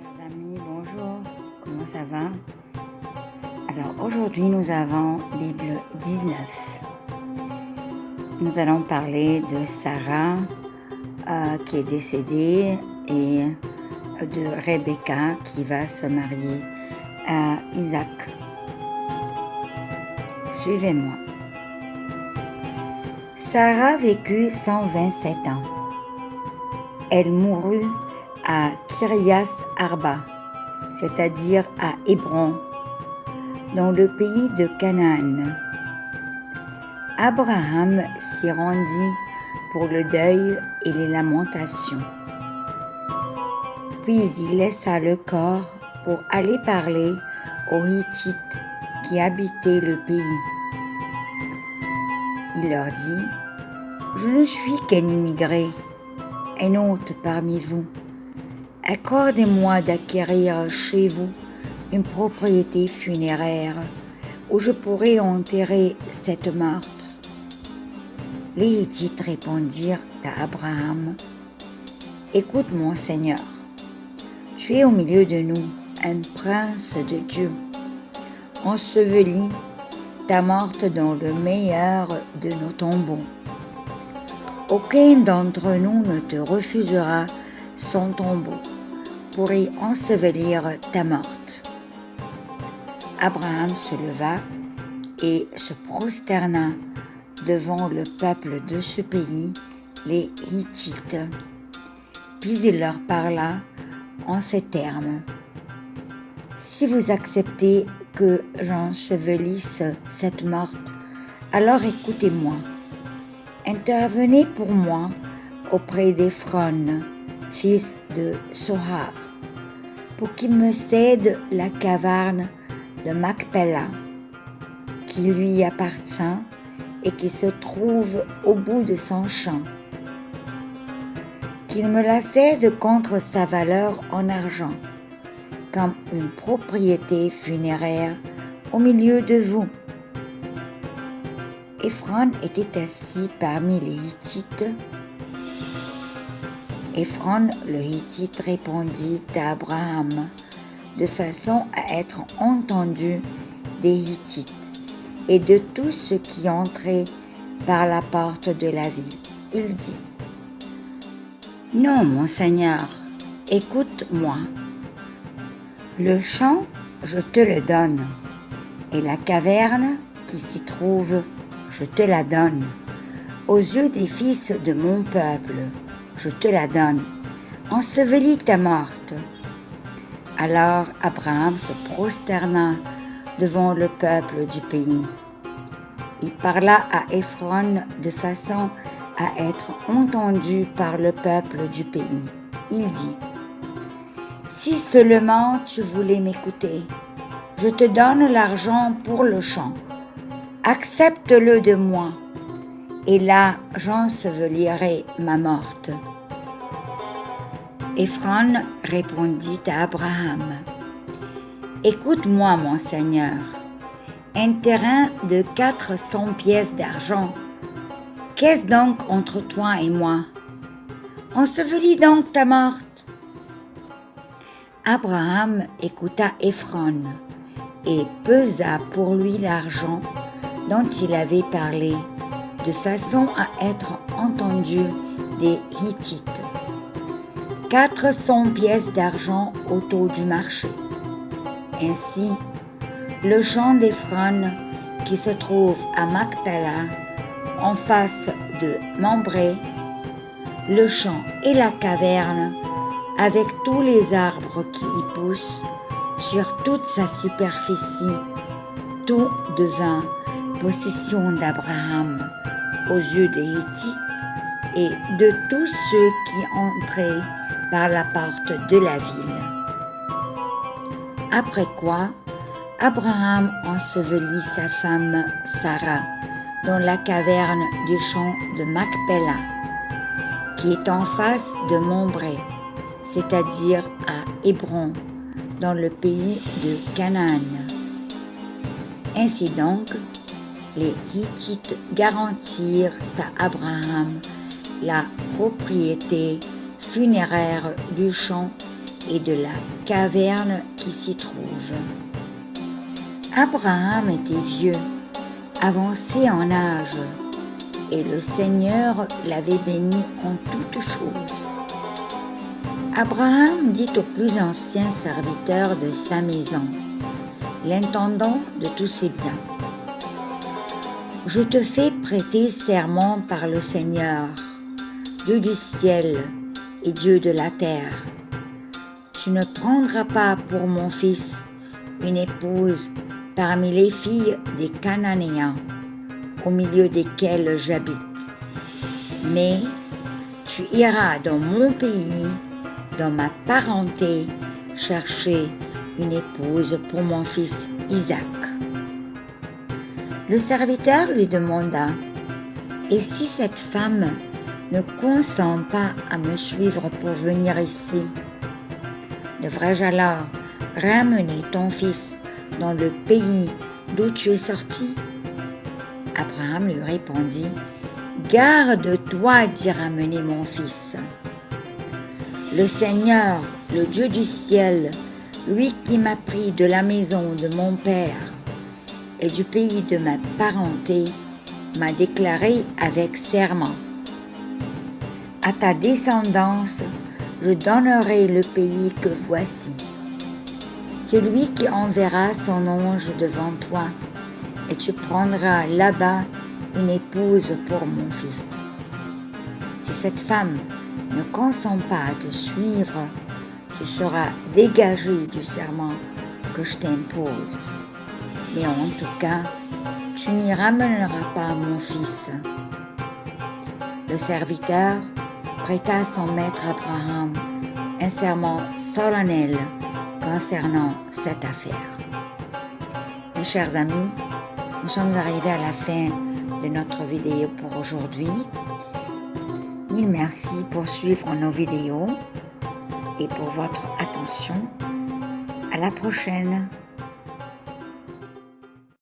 Chers amis, bonjour, comment ça va? Alors aujourd'hui nous avons Bible 19. Nous allons parler de Sarah qui est décédée et de Rebecca qui va se marier à Isaac. Suivez-moi. Sarah vécut 127 ans. Elle mourut à Kirias Arba, c'est-à-dire à Hébron, dans le pays de Canaan. Abraham s'y rendit pour le deuil et les lamentations. Puis il laissa le corps pour aller parler aux Hittites qui habitaient le pays. Il leur dit : « Je ne suis qu'un immigré, un hôte parmi vous. Accordez-moi d'acquérir chez vous une propriété funéraire où je pourrai enterrer cette morte. » Les Hittites répondirent à Abraham : « Écoute mon Seigneur, tu es au milieu de nous, un prince de Dieu. Ensevelis ta morte dans le meilleur de nos tombeaux. Aucun d'entre nous ne te refusera son tombeau pour y ensevelir ta morte. » Abraham se leva et se prosterna devant le peuple de ce pays, les Hittites. Puis il leur parla en ces termes : « Si vous acceptez que j'ensevelisse cette morte, alors écoutez-moi. Intervenez pour moi auprès d'Éphron, fils de Sohar, pour qu'il me cède la caverne de Macpéla, qui lui appartient et qui se trouve au bout de son champ. Qu'il me la cède contre sa valeur en argent, comme une propriété funéraire au milieu de vous. » Éphron était assis parmi les Hittites. Éphron le Hittite répondit à Abraham de façon à être entendu des Hittites et de tous ceux qui entraient par la porte de la ville. Il dit : « Non, mon Seigneur, écoute-moi. Le champ, je te le donne, et la caverne qui s'y trouve, je te la donne. Aux yeux des fils de mon peuple, je te la donne. Ensevelis ta morte. » Alors Abraham se prosterna devant le peuple du pays. Il parla à Éphron de façon à être entendu par le peuple du pays. Il dit : « Si seulement tu voulais m'écouter, je te donne l'argent pour le champ. Accepte-le de moi, et là j'ensevelirai ma morte. » Éphron répondit à Abraham : « Écoute-moi, mon Seigneur, un terrain de 400 pièces d'argent, qu'est-ce donc entre toi et moi? Ensevelis donc ta morte. » Abraham écouta Éphron et pesa pour lui l'argent dont il avait parlé, de façon à être entendu des Hittites. 400 pièces d'argent au taux du marché. Ainsi, le champ d'Éphron, qui se trouve à Macpéla, en face de Mambré, le champ et la caverne, avec tous les arbres qui y poussent, sur toute sa superficie, tout devint possession d'Abraham aux yeux des Hittites et de tous ceux qui entraient par la porte de la ville. Après quoi, Abraham ensevelit sa femme Sarah dans la caverne du champ de Macpéla, qui est en face de Mambré, c'est-à-dire à Hébron, dans le pays de Canaan. Ainsi donc, les Hittites garantirent à Abraham la propriété funéraire du champ et de la caverne qui s'y trouve. Abraham était vieux, avancé en âge, et le Seigneur l'avait béni en toutes choses. Abraham dit au plus ancien serviteur de sa maison, l'intendant de tous ses biens, « Je te fais prêter serment par le Seigneur, Dieu du ciel et Dieu de la terre. Tu ne prendras pas pour mon fils une épouse parmi les filles des Cananéens, au milieu desquels j'habite, mais tu iras dans mon pays, dans ma parenté, chercher une épouse pour mon fils Isaac. » Le serviteur lui demanda, « Et si cette femme ne consent pas à me suivre pour venir ici, devrais-je alors ramener ton fils dans le pays d'où tu es sorti ?» Abraham lui répondit, « Garde-toi d'y ramener mon fils. Le Seigneur, le Dieu du ciel, lui qui m'a pris de la maison de mon père et du pays de ma parenté, m'a déclaré avec serment. À ta descendance, je donnerai le pays que voici. C'est lui qui enverra son ange devant toi, et tu prendras là-bas une épouse pour mon fils. Si cette femme ne consent pas à te suivre, tu seras dégagé du serment que je t'impose. Mais en tout cas, tu n'y ramèneras pas mon fils. » Le serviteur prêta à son maître Abraham un serment solennel concernant cette affaire. Mes chers amis, nous sommes arrivés à la fin de notre vidéo pour aujourd'hui. Mille merci pour suivre nos vidéos et pour votre attention. À la prochaine.